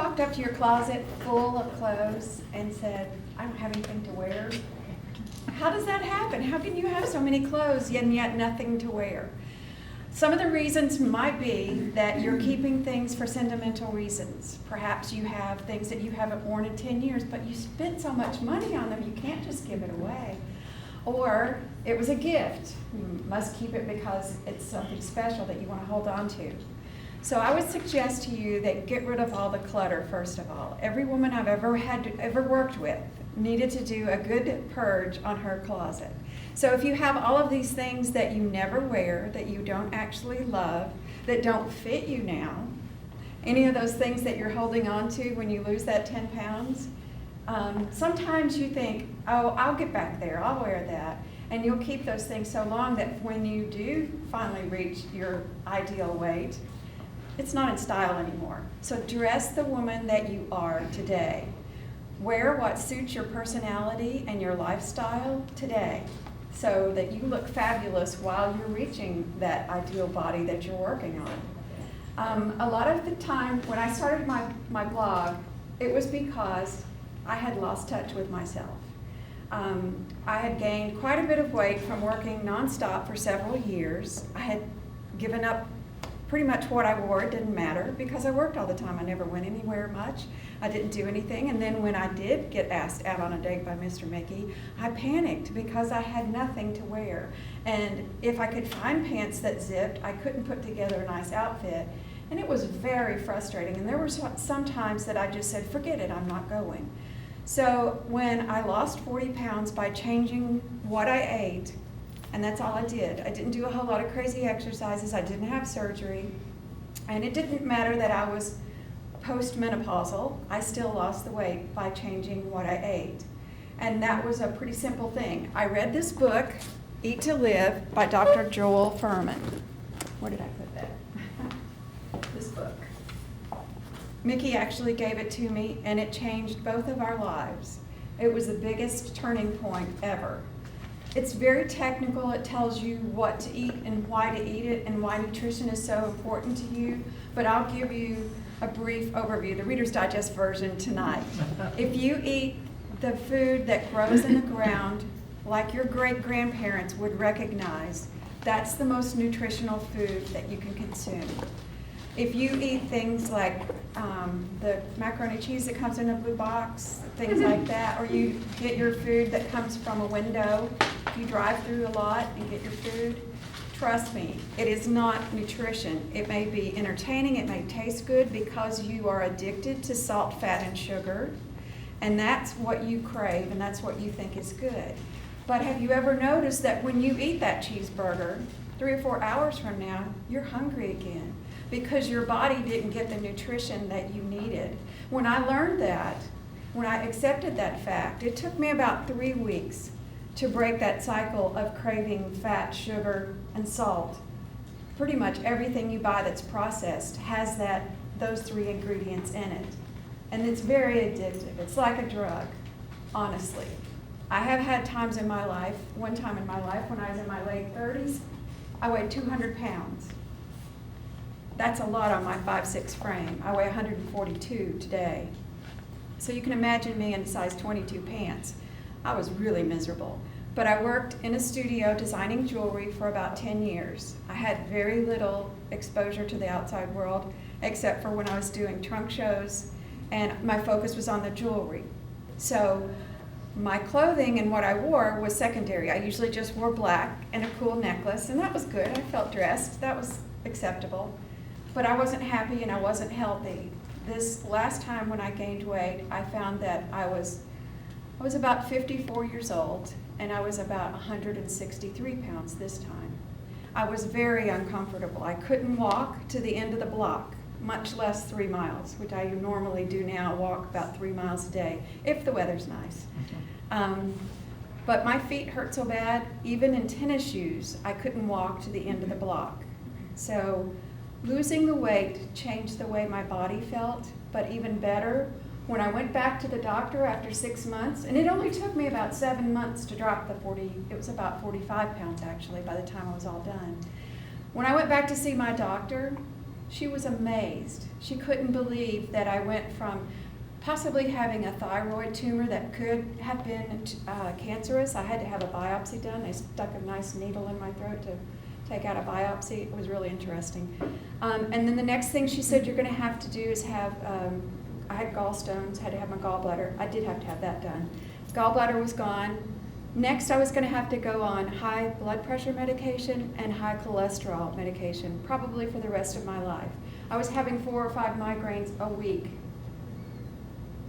walked up to your closet full of clothes and said, I don't have anything to wear? How does that happen? How can you have so many clothes and yet nothing to wear? Some of the reasons might be that you're keeping things for sentimental reasons. Perhaps you have things that you haven't worn in 10 years, but you spent so much money on them, you can't just give it away. Or it was a gift. You must keep it because it's something special that you want to hold on to. So I would suggest to you that get rid of all the clutter, first of all. Every woman I've ever worked with needed to do a good purge on her closet. So if you have all of these things that you never wear, that you don't actually love, that don't fit you now, any of those things that you're holding on to when you lose that 10 pounds, sometimes you think, oh, I'll get back there, I'll wear that. And you'll keep those things so long that when you do finally reach your ideal weight, it's not in style anymore. So dress the woman that you are today. Wear what suits your personality and your lifestyle today so that you look fabulous while you're reaching that ideal body that you're working on. A lot of the time when I started my blog, it was because I had lost touch with myself. I had gained quite a bit of weight from working nonstop for several years. I had given up pretty much what I wore. It didn't matter because I worked all the time. I never went anywhere much. I didn't do anything. And then when I did get asked out on a date by Mr. Mickey, I panicked because I had nothing to wear. And if I could find pants that zipped, I couldn't put together a nice outfit. And it was very frustrating. And there were some times that I just said, forget it, I'm not going. So when I lost 40 pounds by changing what I ate, and that's all I did. I didn't do a whole lot of crazy exercises. I didn't have surgery. And it didn't matter that I was postmenopausal. I still lost the weight by changing what I ate. And that was a pretty simple thing. I read this book, Eat to Live, by Dr. Joel Fuhrman. Where did I put that? This book. Mickey actually gave it to me, and it changed both of our lives. It was the biggest turning point ever. It's very technical. It tells you what to eat and why to eat it and why nutrition is so important to you. But I'll give you a brief overview, the Reader's Digest version tonight. If you eat the food that grows in the ground, like your great-grandparents would recognize, that's the most nutritional food that you can consume. If you eat things like the macaroni cheese that comes in a blue box, things like that, or you get your food that comes from a window, you drive through a lot and get your food, trust me, it is not nutrition. It may be entertaining, it may taste good because you are addicted to salt, fat, and sugar, and that's what you crave and that's what you think is good. But have you ever noticed that when you eat that cheeseburger, 3 or 4 hours from now, you're hungry again? Because your body didn't get the nutrition that you needed. When I learned that, when I accepted that fact, it took me about 3 weeks to break that cycle of craving fat, sugar, and salt. Pretty much everything you buy that's processed has those 3 ingredients in it. And it's very addictive. It's like a drug, honestly. I have had times in my life, one time in my life when I was in my late 30s, I weighed 200 pounds. That's a lot on my 5'6" frame. I weigh 142 today. So you can imagine me in size 22 pants. I was really miserable. But I worked in a studio designing jewelry for about 10 years. I had very little exposure to the outside world, except for when I was doing trunk shows, and my focus was on the jewelry. So my clothing and what I wore was secondary. I usually just wore black and a cool necklace, and that was good. I felt dressed. That was acceptable. But I wasn't happy and I wasn't healthy. This last time when I gained weight, I found that I was about 54 years old and I was about 163 pounds this time. I was very uncomfortable. I couldn't walk to the end of the block, much less 3 miles, which I normally do now, walk about 3 miles a day, if the weather's nice. But my feet hurt so bad, even in tennis shoes, I couldn't walk to the end of the block. So losing the weight changed the way my body felt, but even better, when I went back to the doctor after 6 months, and it only took me about 7 months to drop it was about 45 pounds actually by the time I was all done. When I went back to see my doctor, She was amazed. She couldn't believe that I went from possibly having a thyroid tumor that could have been cancerous. I had to have a biopsy done. They stuck a nice needle in my throat to take out a biopsy. It was really interesting. And then the next thing she said you're going to have to do is have, I had gallstones, had to have my gallbladder. I did have to have that done. Gallbladder was gone. Next, I was going to have to go on high blood pressure medication and high cholesterol medication, probably for the rest of my life. I was having 4 or 5 migraines a week.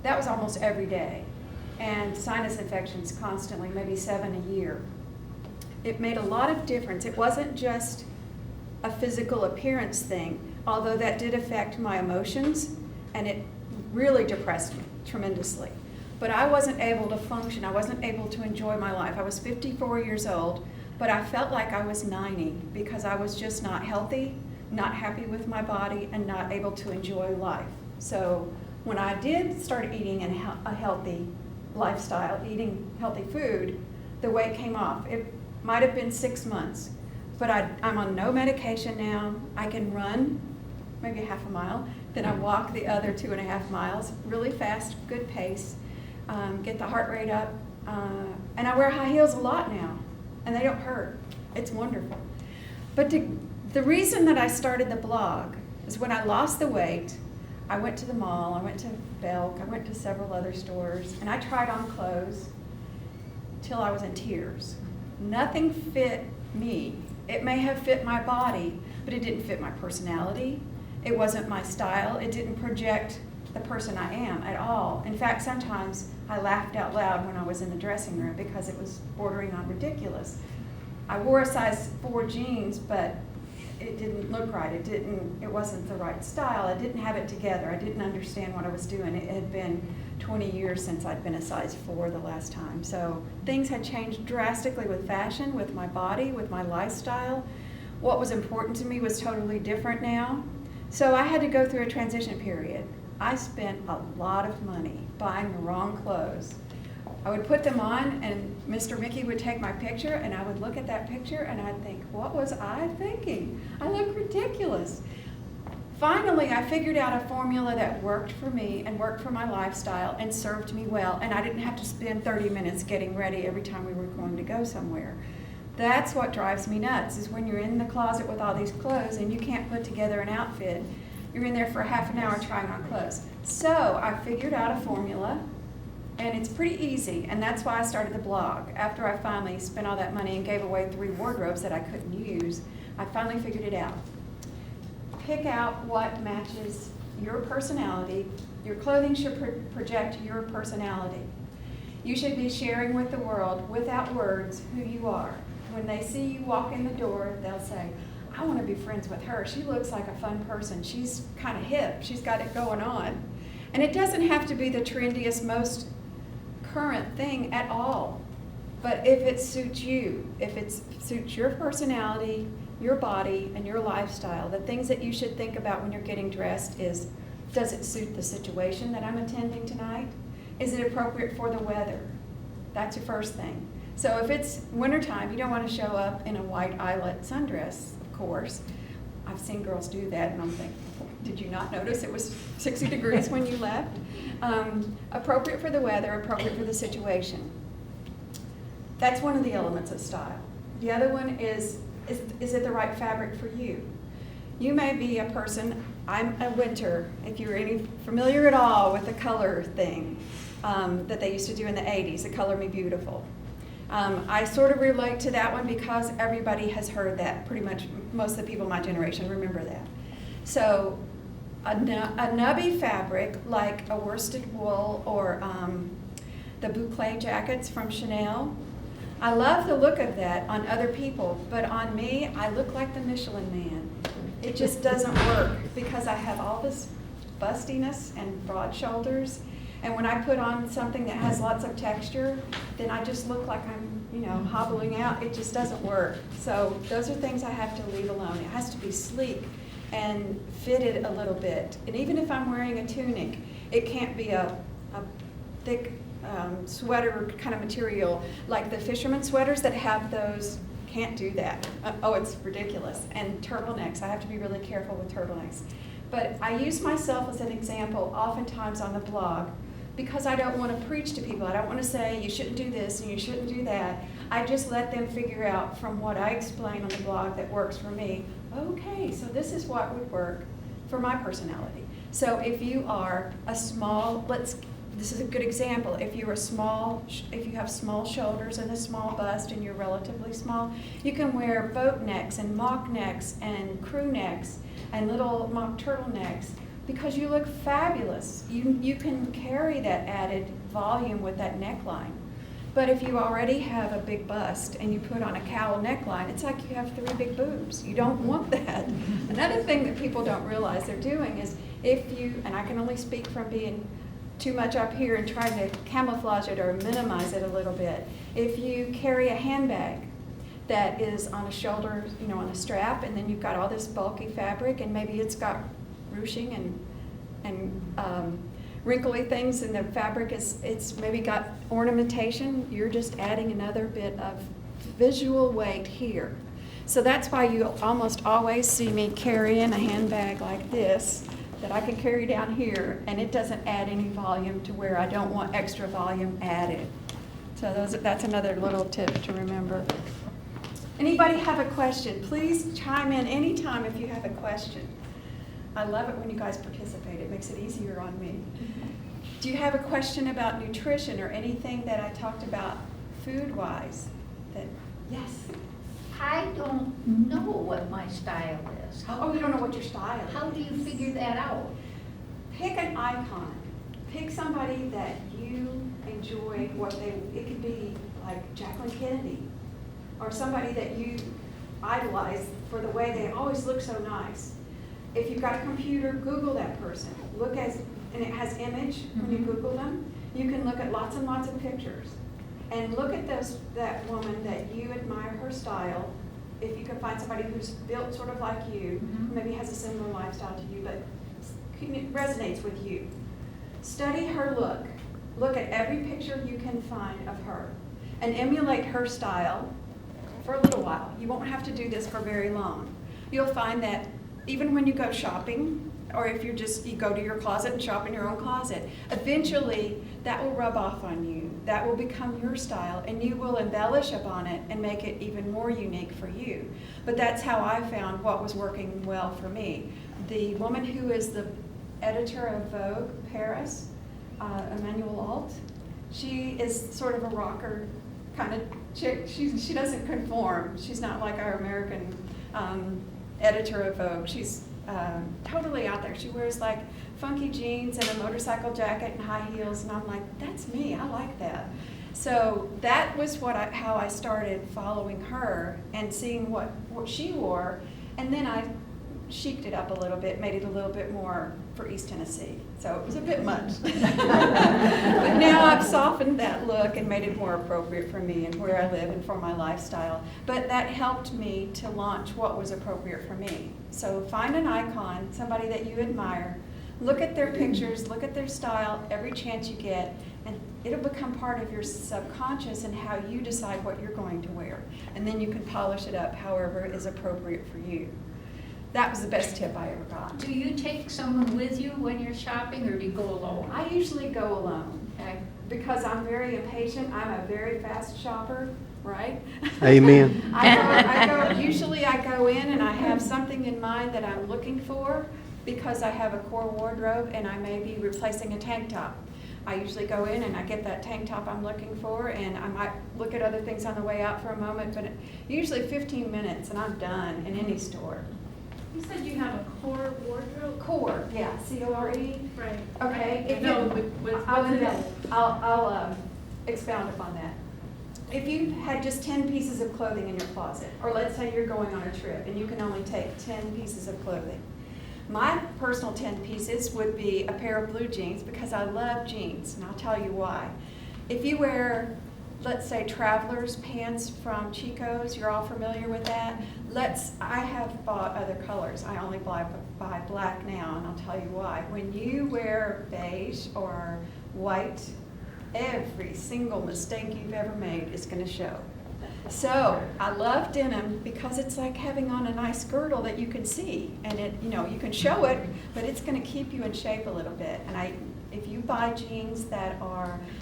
That was almost every day. And sinus infections constantly, maybe 7 a year. It made a lot of difference. It wasn't just a physical appearance thing, although that did affect my emotions, and it really depressed me tremendously. But I wasn't able to function. I wasn't able to enjoy my life. I was 54 years old, but I felt like I was 90 because I was just not healthy, not happy with my body, and not able to enjoy life. So when I did start eating a healthy lifestyle, eating healthy food, the weight came off. It might have been 6 months, but I'm on no medication now. I can run maybe half a mile, then I walk the other 2.5 miles really fast, good pace. Get the heart rate up, and I wear high heels a lot now, and they don't hurt. It's wonderful. But the reason that I started the blog is when I lost the weight, I went to the mall, I went to Belk, I went to several other stores, and I tried on clothes till I was in tears. Nothing fit me. It may have fit my body, but it didn't fit my personality. It wasn't my style. It didn't project the person I am at all. In fact, sometimes I laughed out loud when I was in the dressing room because it was bordering on ridiculous. I wore a size 4 jeans, but it didn't look right. It wasn't the right style. I didn't have it together. I didn't understand what I was doing. It had been 20 years since I'd been a size 4 the last time. So things had changed drastically with fashion, with my body, with my lifestyle. What was important to me was totally different now. So I had to go through a transition period. I spent a lot of money buying the wrong clothes. I would put them on and Mr. Mickey would take my picture and I would look at that picture and I'd think, what was I thinking? I look ridiculous. Finally, I figured out a formula that worked for me and worked for my lifestyle and served me well, and I didn't have to spend 30 minutes getting ready every time we were going to go somewhere. That's what drives me nuts, is when you're in the closet with all these clothes and you can't put together an outfit. You're in there for half an hour trying on clothes. So I figured out a formula, and it's pretty easy, and that's why I started the blog. After I finally spent all that money and gave away 3 wardrobes that I couldn't use, I finally figured it out. Pick out what matches your personality. Your clothing should project your personality. You should be sharing with the world, without words, who you are. When they see you walk in the door, they'll say, I want to be friends with her. She looks like a fun person. She's kind of hip. She's got it going on. And it doesn't have to be the trendiest, most current thing at all. But if it suits you, if it suits your personality, your body, and your lifestyle, the things that you should think about when you're getting dressed is, does it suit the situation that I'm attending tonight? Is it appropriate for the weather? That's your first thing. So if it's wintertime, you don't want to show up in a white eyelet sundress, of course. I've seen girls do that, and I'm thinking, did you not notice it was 60 degrees when you left? Appropriate for the weather, appropriate for the situation. That's one of the elements of style. The other one is it the right fabric for you? You may be a person, I'm a winter, if you're familiar at all with the color thing that they used to do in the 80s, the Color Me Beautiful. I sort of relate to that one because everybody has heard that. Pretty much most of the people in my generation remember that. So a nubby fabric like a worsted wool or the boucle jackets from Chanel. I love the look of that on other people, but on me, I look like the Michelin Man. It just doesn't work because I have all this bustiness and broad shoulders. And when I put on something that has lots of texture, then I just look like I'm, hobbling out. It just doesn't work. So those are things I have to leave alone. It has to be sleek and fitted a little bit. And even if I'm wearing a tunic, it can't be a thick sweater kind of material like the fisherman sweaters that have those can't do that. Oh, it's ridiculous. And turtlenecks, I have to be really careful with turtlenecks. But I use myself as an example oftentimes on the blog because I don't want to preach to people. I don't want to say you shouldn't do this and you shouldn't do that. I just let them figure out from what I explain on the blog that works for me. Okay, so this is what would work for my personality. So if you are a small, this is a good example. If you have small shoulders and a small bust and you're relatively small, you can wear boat necks and mock necks and crew necks and little mock turtlenecks because you look fabulous. You can carry that added volume with that neckline. But if you already have a big bust and you put on a cowl neckline, it's like you have 3 big boobs. You don't want that. Another thing that people don't realize they're doing is if you, and I can only speak from being too much up here and trying to camouflage it or minimize it a little bit, if you carry a handbag that is on a shoulder, on a strap, and then you've got all this bulky fabric and maybe it's got ruching and wrinkly things and the fabric it's maybe got ornamentation, you're just adding another bit of visual weight here. So that's why you almost always see me carrying a handbag like this that I can carry down here, and it doesn't add any volume to where I don't want extra volume added. So that's another little tip to remember. Anybody have a question? Please chime in anytime if you have a question. I love it when you guys participate. It makes it easier on me. Do you have a question about nutrition or anything that I talked about food-wise? Yes? I don't know what my style is. Oh, you don't know what your style is? How do you figure that out? Pick an icon. Pick somebody that you enjoy it could be like Jacqueline Kennedy or somebody that you idolize for the way they always look so nice. If you've got a computer, Google that person. And it has image when you Google them. You can look at lots and lots of pictures. And look at that woman that you admire her style. If you can find somebody who's built sort of like you, maybe has a similar lifestyle to you, but resonates with you. Study her look. Look at every picture you can find of her and emulate her style for a little while. You won't have to do this for very long. You'll find that even when you go shopping, or if you go to your closet and shop in your own closet, eventually that will rub off on you. That will become your style, and you will embellish upon it and make it even more unique for you. But that's how I found what was working well for me. The woman who is the editor of Vogue Paris, Emmanuel Alt, she is sort of a rocker kind of chick. She doesn't conform. She's not like our American editor of Vogue. She's totally out there. She wears like funky jeans and a motorcycle jacket and high heels, and I'm like, that's me. I like that. So that was how I started following her and seeing what she wore, and then I chiced it up a little bit, made it a little bit more for East Tennessee. So it was a bit much. But now I've softened that look and made it more appropriate for me and where I live and for my lifestyle. But that helped me to launch what was appropriate for me. So find an icon, somebody that you admire, look at their pictures, look at their style every chance you get, and it'll become part of your subconscious and how you decide what you're going to wear. And then you can polish it up however is appropriate for you. That was the best tip I ever got. Do you take someone with you when you're shopping, or do you go alone? I usually go alone, okay? Because I'm very impatient. I'm a very fast shopper, right? Amen. Usually I go in and I have something in mind that I'm looking for because I have a core wardrobe and I may be replacing a tank top. I usually go in and I get that tank top I'm looking for, and I might look at other things on the way out for a moment, but usually 15 minutes and I'm done in any store. You said you have a core wardrobe? Core, yeah, C-O-R-E. Right. Okay. I'll expound upon that. If you had just 10 pieces of clothing in your closet, or let's say you're going on a trip and you can only take 10 pieces of clothing, my personal 10 pieces would be a pair of blue jeans because I love jeans, and I'll tell you why. If you wear, let's say, traveler's pants from Chico's, you're all familiar with that. I have bought other colors. I only buy black now, and I'll tell you why. When you wear beige or white, every single mistake you've ever made is going to show. So I love denim because it's like having on a nice girdle that you can see, and you can show it, but it's going to keep you in shape a little bit. And if you buy jeans that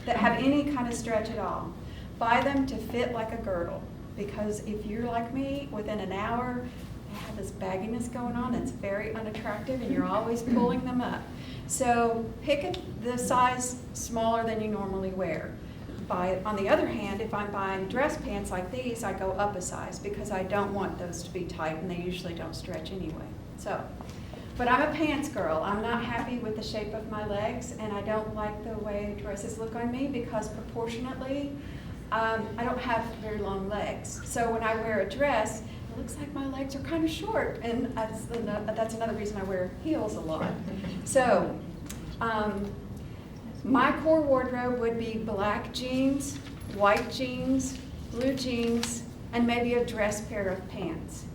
have any kind of stretch at all, buy them to fit like a girdle, because if you're like me, within an hour, you have this bagginess going on that's very unattractive, and you're always pulling them up. So pick the size smaller than you normally wear. On the other hand, if I'm buying dress pants like these, I go up a size because I don't want those to be tight, and they usually don't stretch anyway. But I'm a pants girl. I'm not happy with the shape of my legs, and I don't like the way dresses look on me because proportionately, I don't have very long legs. So when I wear a dress, it looks like my legs are kind of short, and that's another reason I wear heels a lot. So my core wardrobe would be black jeans, white jeans, blue jeans, and maybe a dress pair of pants.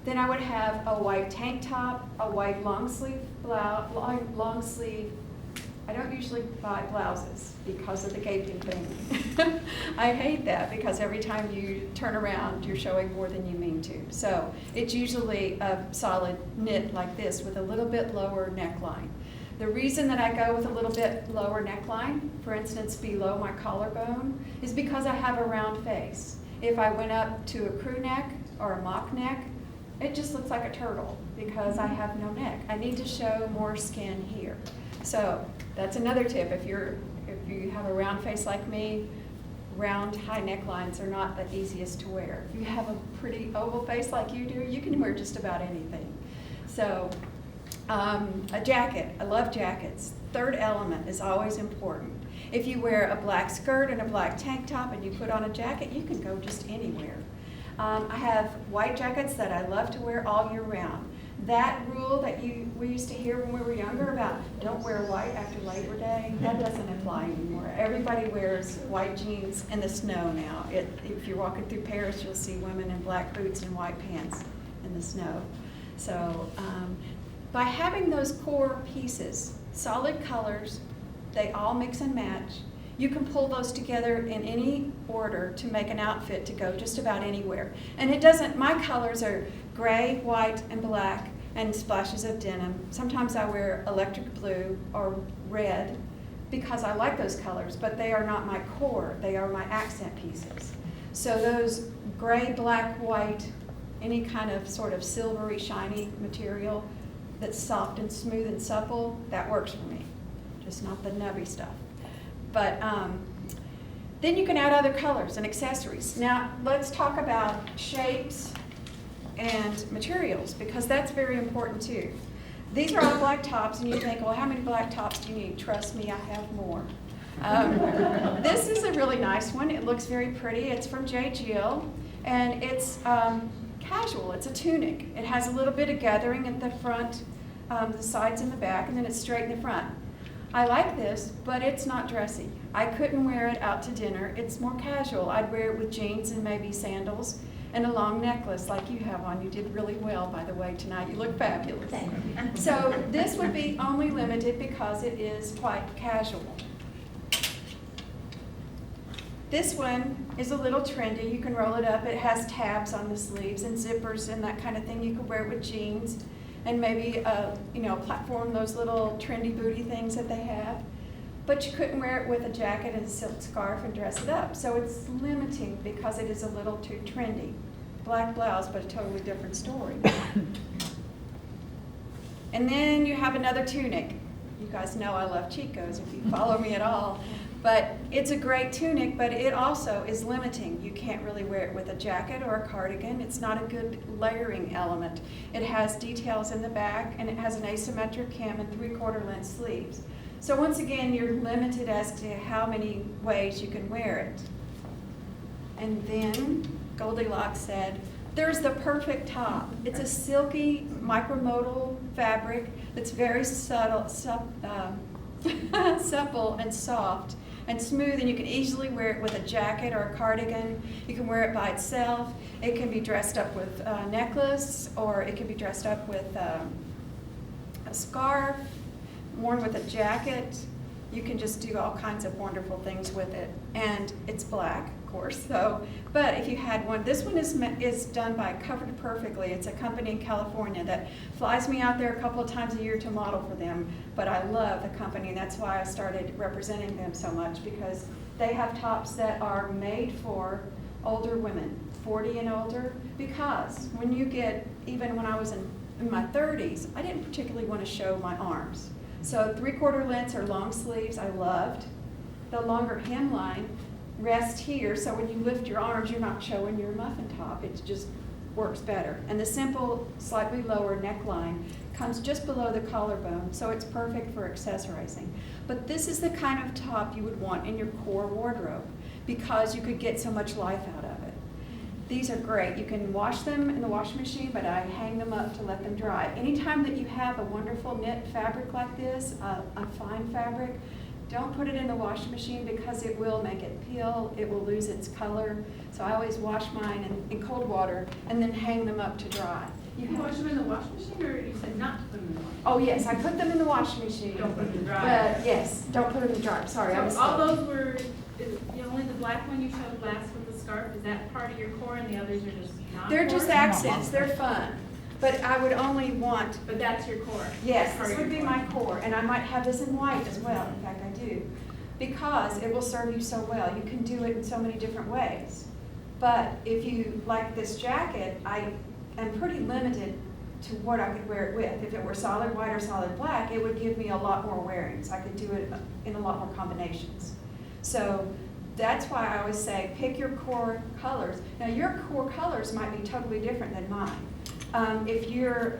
Then I would have a white tank top, a white long sleeve blouse, I don't usually buy blouses because of the gaping thing. I hate that because every time you turn around, you're showing more than you mean to. So it's usually a solid knit like this with a little bit lower neckline. The reason that I go with a little bit lower neckline, for instance below my collarbone, is because I have a round face. If I went up to a crew neck or a mock neck, it just looks like a turtle because I have no neck. I need to show more skin here. So that's another tip. If you have a round face like me, round high necklines are not the easiest to wear. If you have a pretty oval face like you do, you can wear just about anything. So a jacket. I love jackets. Third element is always important. If you wear a black skirt and a black tank top and you put on a jacket, you can go just anywhere. I have white jackets that I love to wear all year round. That rule that we used to hear when we were younger about don't wear white after Labor Day, that doesn't apply anymore. Everybody wears white jeans in the snow now. If you're walking through Paris, you'll see women in black boots and white pants in the snow. So by having those core pieces, solid colors, they all mix and match, you can pull those together in any order to make an outfit to go just about anywhere. And my colors are gray, white, and black, and splashes of denim. Sometimes I wear electric blue or red because I like those colors, but they are not my core, they are my accent pieces. So those gray, black, white, any kind of sort of silvery, shiny material that's soft and smooth and supple, that works for me, just not the nubby stuff. But then you can add other colors and accessories. Now let's talk about shapes and materials because that's very important too. These are all black tops and you think, well, how many black tops do you need? Trust me, I have more. This is a really nice one. It looks very pretty. It's from J. Jill and it's casual. It's a tunic. It has a little bit of gathering at the front, the sides and the back, and then it's straight in the front. I like this, but it's not dressy. I couldn't wear it out to dinner. It's more casual. I'd wear it with jeans and maybe sandals and a long necklace like you have on. You did really well, by the way, tonight. You look fabulous. So this would be only limited because it is quite casual. This one is a little trendy. You can roll it up. It has tabs on the sleeves and zippers and that kind of thing. You could wear it with jeans and maybe a platform, those little trendy booty things that they have. But you couldn't wear it with a jacket and a silk scarf and dress it up. So it's limiting because it is a little too trendy. Black blouse, but a totally different story. And then you have another tunic. You guys know I love Chico's if you follow me at all. But it's a great tunic, but it also is limiting. You can't really wear it with a jacket or a cardigan. It's not a good layering element. It has details in the back, and it has an asymmetric hem and 3/4 length sleeves. So once again, you're limited as to how many ways you can wear it. And then Goldilocks said, there's the perfect top. It's a silky micromodal fabric that's very subtle, supple and soft and smooth, and you can easily wear it with a jacket or a cardigan. You can wear it by itself. It can be dressed up with a necklace, or it can be dressed up with a scarf, worn with a jacket. You can just do all kinds of wonderful things with it. And it's black, of course, so, but if you had one, this one is done by Covered Perfectly. It's a company in California that flies me out there a couple of times a year to model for them. But I love the company, and that's why I started representing them so much, because they have tops that are made for older women, 40 and older, because when you get, even when I was in my 30s, I didn't particularly want to show my arms. So 3/4 lengths or long sleeves I loved. The longer hemline rest here, so when you lift your arms, you're not showing your muffin top. It just works better. And the simple, slightly lower neckline comes just below the collarbone, so it's perfect for accessorizing. But this is the kind of top you would want in your core wardrobe, because you could get so much life out of it. These are great. You can wash them in the washing machine, but I hang them up to let them dry. Anytime that you have a wonderful knit fabric like this, a fine fabric, don't put it in the washing machine, because it will make it peel, it will lose its color. So I always wash mine in cold water and then hang them up to dry. You can wash them in the washing machine, or you said not to put them in the washing machine? Oh yes, I put them in the washing machine. Don't put them in the dryer. But yes, don't put them in the dryer. Sorry, I was. So all those were, only the black one you showed last with the scarf, is that part of your core, and the others are just not? They're just accents. They're fun. But I would only want. But that's your core? Yes, That's this part would of be your my core, and I might have this in white as well. In fact, I do, because it will serve you so well. You can do it in so many different ways. But if you like this jacket, I am pretty limited to what I could wear it with. If it were solid white or solid black, it would give me a lot more wearings. I could do it in a lot more combinations. So that's why I always say pick your core colors. Now your core colors might be totally different than mine. If you're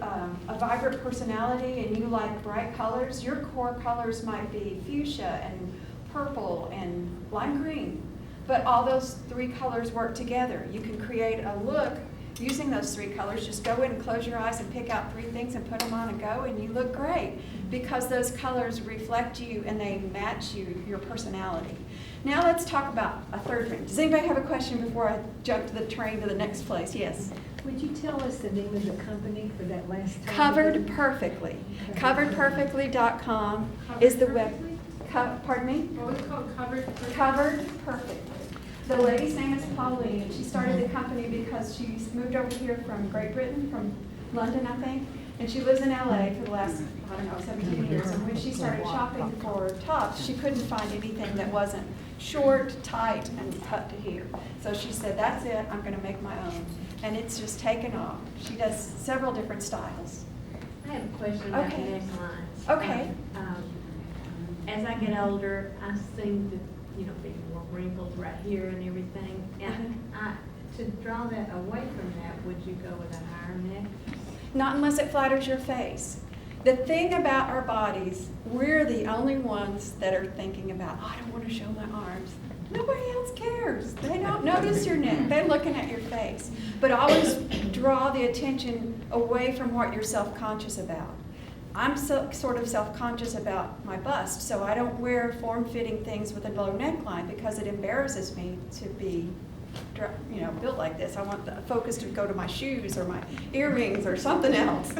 a vibrant personality and you like bright colors, your core colors might be fuchsia and purple and lime green. But all those 3 colors work together. You can create a look using those 3 colors. Just go in and close your eyes and pick out 3 things and put them on and go, and you look great, because those colors reflect you and they match you, your personality. Now let's talk about a third ring. Does anybody have a question before I jump to the train to the next place? Yes. Would you tell us the name of the company for that last time? Covered Perfectly. CoveredPerfectly.com is the web. Pardon me? What was it called? Covered Perfectly. The lady's name is Pauline, and she started the company because she moved over here from Great Britain, from London, I think, and she lives in LA for the last, 17 years. And when she started shopping for tops, she couldn't find anything that wasn't short, tight, and cut to here. So she said, that's it, I'm going to make my own. And it's just taken off. She does several different styles. I have a question about the Okay. necklines. Okay. As I get older, I seem to, be more wrinkles right here and everything. And to draw that away from that, would you go with a higher neck? Not unless it flatters your face. The thing about our bodies, we're the only ones that are thinking about, I don't want to show my arms. Nobody else cares. They don't notice your neck. They're looking at your face. But always draw the attention away from what you're self-conscious about. I'm sort of self-conscious about my bust, so I don't wear form-fitting things with a low neckline because it embarrasses me to be, built like this. I want the focus to go to my shoes or my earrings or something else.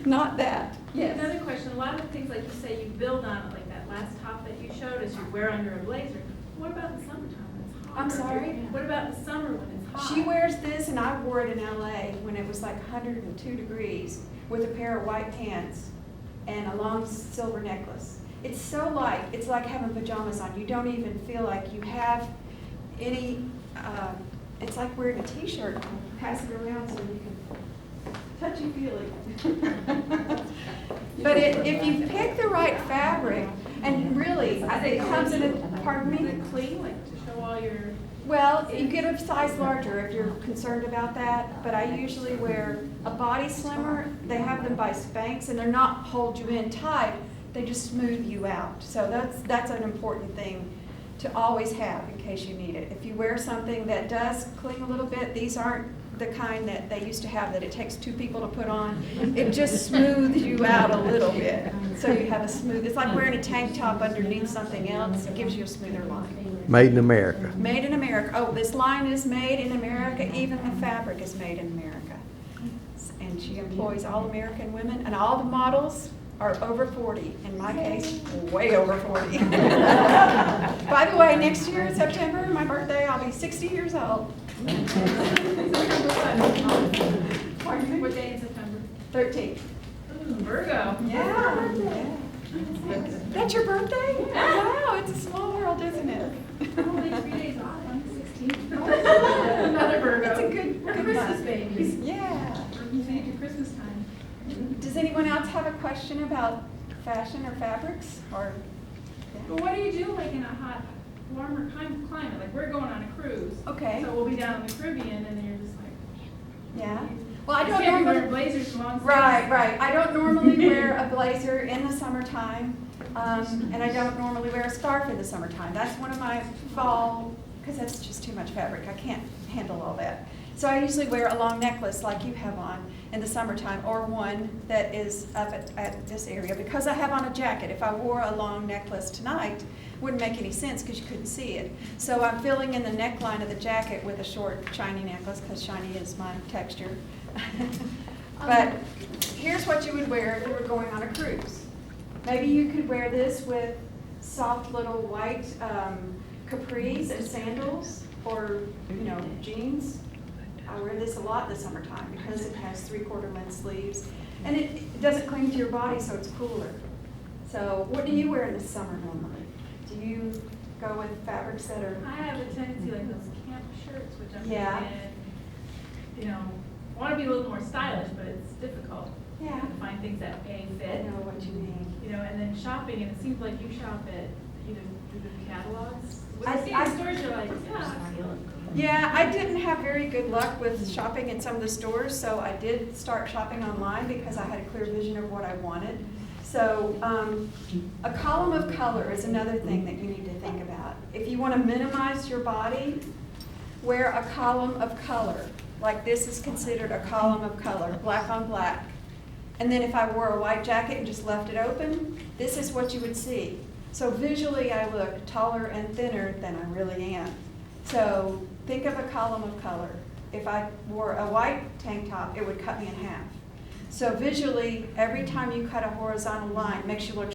Not that. Yes. Another question, a lot of things like you say you build on it, like that last top that you showed us, you wear under a blazer. What about the summertime when it's hot? I'm sorry? What about the summer when it's hot? She wears this, and I wore it in LA when it was like 102 degrees with a pair of white pants and a long silver necklace. It's so light, it's like having pajamas on. You don't even feel like you have any, it's like wearing a t-shirt. Pass it around so you can touchy-feely. But if you pick the right fabric, and really, I think it comes in a, pardon Is me? it clean, like to show all your? Well, you get a size larger if you're concerned about that, but I usually wear a body slimmer. They have them by Spanx, and they're not hold you in tight, they just smooth you out. So that's an important thing to always have in case you need it. If you wear something that does cling a little bit, these aren't the kind that they used to have that it takes 2 people to put on. It just smooths you out a little bit. So you have a smooth, it's like wearing a tank top underneath something else. It gives you a smoother line. Made in America. Made in America. Oh, this line is made in America. Even the fabric is made in America. And she employs all American women, and all the models are over 40. In my case, way over 40. By the way, next year in September, my birthday, I'll be 60 years old. Pardon What me? day in September? 13. Ooh, Virgo. Yeah. That's your birthday? Wow, it's a small world, isn't it? Only 3 days off on the 16th. Another Virgo. It's a good Christmas month. babies. Yeah. You say to Christmas time. Does anyone else have a question about fashion or fabrics or? But what do you do like in a hot, warmer climate? Like we're going on a cruise. Okay. So we'll be down in the Caribbean and then you're just like. Yeah. Well, I You don't can't be wearing normally. blazers and long sleeves. Right. I don't normally wear a blazer in the summertime, and I don't normally wear a scarf in the summertime. That's one of my fall, because that's just too much fabric. I can't handle all that. So I usually wear a long necklace like you have on in the summertime, or one that is up at this area, because I have on a jacket. If I wore a long necklace tonight, wouldn't make any sense because you couldn't see it. So I'm filling in the neckline of the jacket with a short shiny necklace, because shiny is my texture. But here's what you would wear if you were going on a cruise. Maybe you could wear this with soft little white capris and sandals, or jeans. I wear this a lot in the summertime because it has 3/4 length sleeves, and it doesn't cling to your body, so it's cooler. So what do you wear in the summer normally? Do you go with fabrics that are? I have a tendency like those camp shirts, which I'm Yeah. in, want to be a little more stylish, but it's difficult. Yeah. To find things that I fit. know what you mean. And then shopping, and it seems like you shop at either through the catalogs. When I- you see I- in stores, you're like, yeah. Yeah, I didn't have very good luck with shopping in some of the stores, so I did start shopping online because I had a clear vision of what I wanted. So a column of color is another thing that you need to think about. If you want to minimize your body, wear a column of color. Like this is considered a column of color, black on black. And then if I wore a white jacket and just left it open, this is what you would see. So visually I look taller and thinner than I really am. So think of a column of color. If I wore a white tank top, it would cut me in half. So visually, every time you cut a horizontal line, it makes you look